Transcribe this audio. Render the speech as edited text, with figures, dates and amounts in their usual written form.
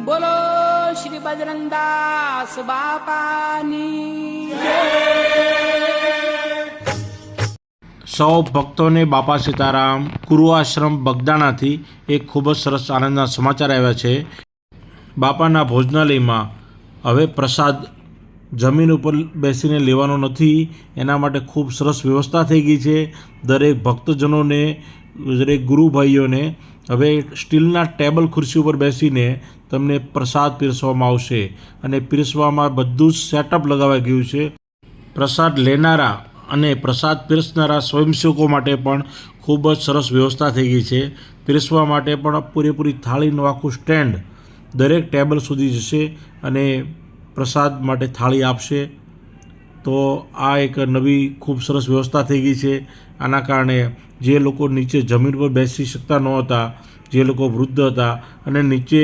બોલો શ્રી બજરંગદાસ બાપાની જય। સૌ ભક્તોને બાપા સીતારામ ગુરુ આશ્રમ બગદાણાથી એક ખૂબ જ સરસ આનંદના સમાચાર આવ્યા છે। બાપાના ભોજનાલયમાં હવે પ્રસાદ જમીન ઉપર બેસીને લેવાનો નથી, એના માટે ખૂબ સરસ વ્યવસ્થા થઈ ગઈ છે। દરેક ભક્તજનોને, દરેક ગુરુભાઈઓને હવે સ્ટીલના ટેબલ ખુરશી ઉપર બેસીને તમને પ્રસાદ પીરસવામાં આવશે અને પીરસવામાં બધું જ સેટઅપ લગાવાઈ ગયું છે। પ્રસાદ લેનારા અને પ્રસાદ પીરસનારા સ્વયંસેવકો માટે પણ ખૂબ જ સરસ વ્યવસ્થા થઈ ગઈ છે। પીરસવા માટે પણ પૂરેપૂરી થાળીનું આખું સ્ટેન્ડ દરેક ટેબલ સુધી જશે અને પ્રસાદ માટે થાળી આપશે। તો આ એક નવી ખૂબ સરસ વ્યવસ્થા થઈ ગઈ છે। આના કારણે જે લોકો નીચે જમીન પર બેસી શકતા નહોતા, જે લોકો વૃદ્ધ હતા અને નીચે